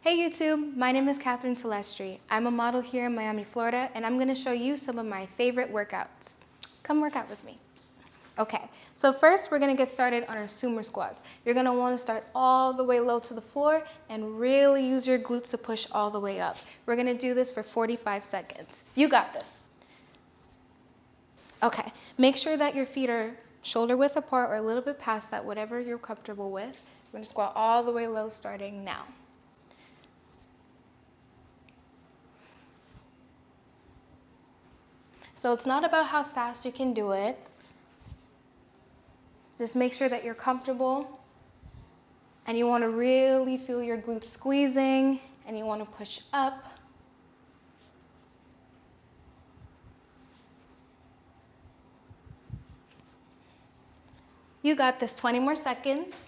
Hey YouTube, my name is kathryn.celeste. I'm a model here in Miami, Florida, and I'm going to show you some of my favorite workouts. Come work out with me. Okay, so first we're going to get started on our sumo squats. You're going to want to start all the way low to the floor and really use your glutes to push all the way up. We're going to do this for 45 seconds. You got this. Okay, make sure that your feet are shoulder width apart or a little bit past that, whatever you're comfortable with. We're going to squat all the way low starting now. So it's not about how fast you can do it. Just make sure that you're comfortable and you want to really feel your glutes squeezing and you want to push up. You got this, 20 more seconds.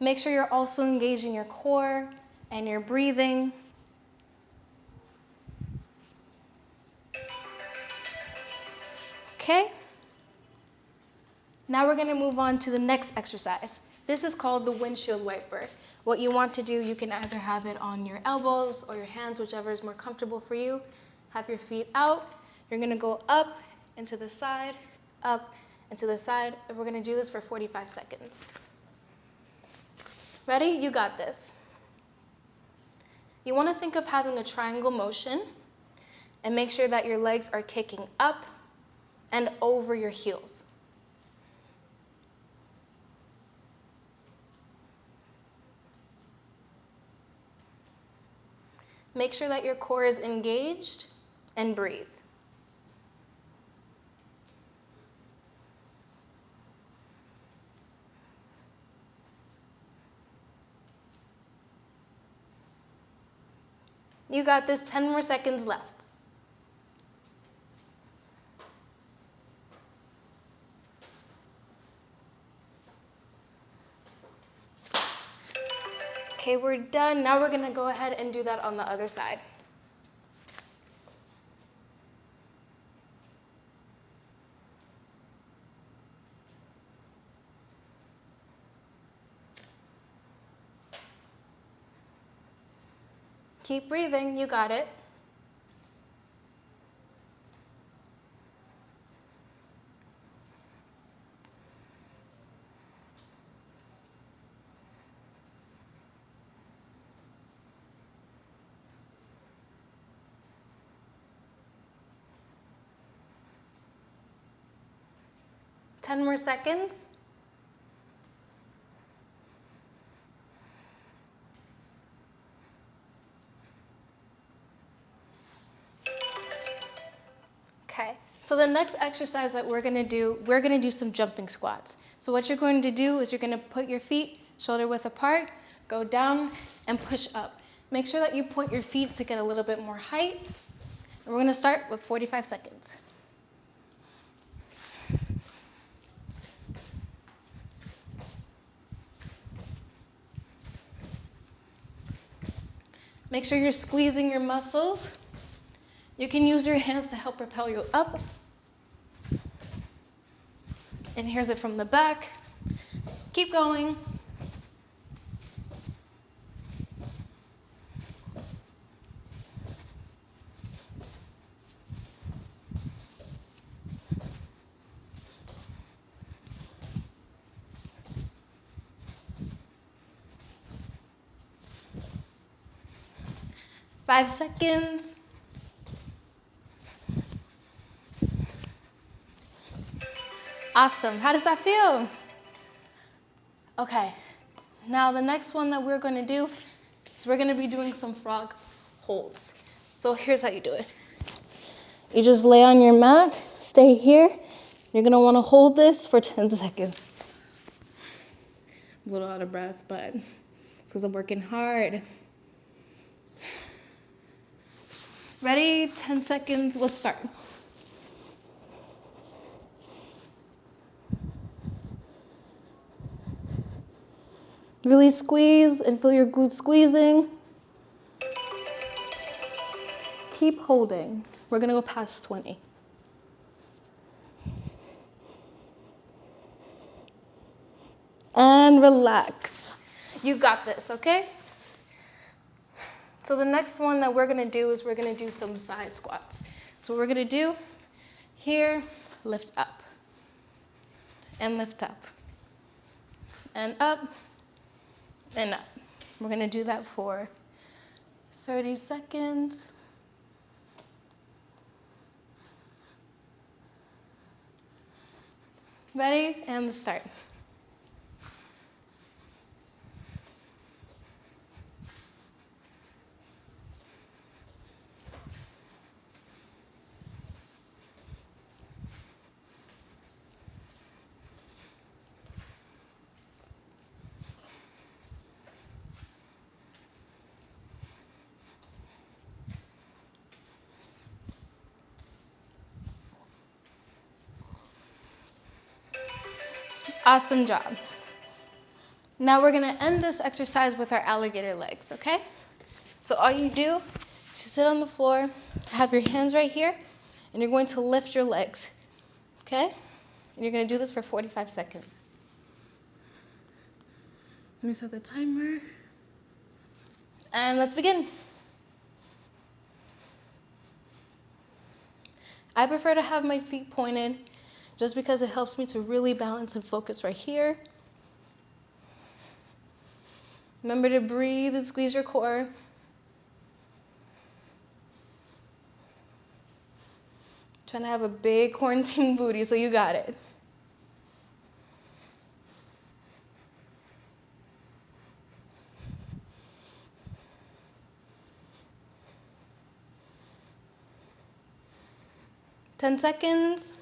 Make sure you're also engaging your core and your breathing. Okay, now we're going to move on to the next exercise. This is called the Windshield Wiper. What you want to do, you can either have it on your elbows or your hands, whichever is more comfortable for you. Have your feet out. You're going to go up and to the side, up and to the side, and we're going to do this for 45 seconds. Ready? You got this. You want to think of having a triangle motion and make sure that your legs are kicking up and over your heels. Make sure that your core is engaged and breathe. You got this, 10 more seconds left. Okay, we're done. Now we're going to go ahead and do that on the other side. Keep breathing, you got it. Ten more seconds. Okay, so the next exercise that we're going to do some jumping squats. So what you're going to do is you're going to put your feet shoulder width apart, go down and push up. Make sure that you point your feet to get a little bit more height. And we're going to start with 45 seconds. Make sure you're squeezing your muscles. You can use your hands to help propel you up. And here's it from the back. Keep going. Five seconds. Awesome. How does that feel? Okay. Now the next one that we're going to do is we're going to be doing some frog holds. So here's how you do it. You just lay on your mat, stay here. You're going to want to hold this for 10 seconds. I'm a little out of breath, but it's because I'm working hard. Ready? 10 seconds. Let's start. Really squeeze and feel your glutes squeezing. Keep holding. We're going to go past 20. And relax. You got this, okay? So the next one that we're gonna do is we're gonna do some side squats. So what we're gonna do, here, lift up, and lift up, and up, and up. We're gonna do that for 30 seconds. Ready? And let's start. Awesome job. Now we're gonna end this exercise with our alligator legs, okay? So all you do is you sit on the floor, have your hands right here, and you're going to lift your legs, okay? And you're gonna do this for 45 seconds. Let me set the timer. And let's begin. I prefer to have my feet pointed just because it helps me to really balance and focus right here. Remember to breathe and squeeze your core. Trying to have a big quarantine booty, so you got it. Ten seconds.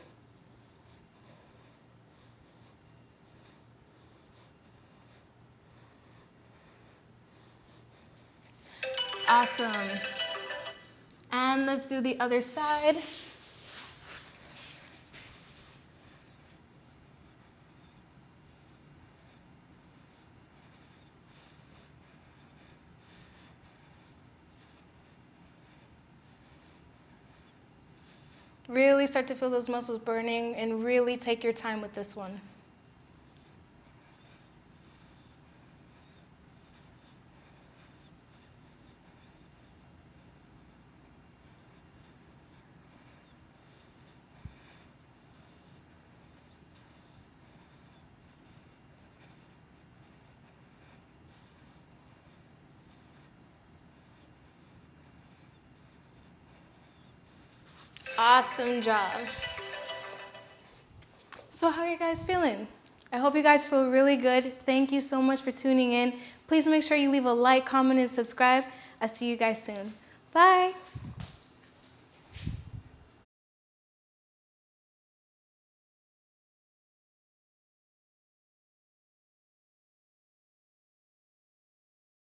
Awesome. And let's do the other side. Really start to feel those muscles burning and really take your time with this one. Awesome job. So how are you guys feeling? I hope you guys feel really good. Thank you so much for tuning in. Please make sure you leave a like, comment, and subscribe. I'll see you guys soon. Bye.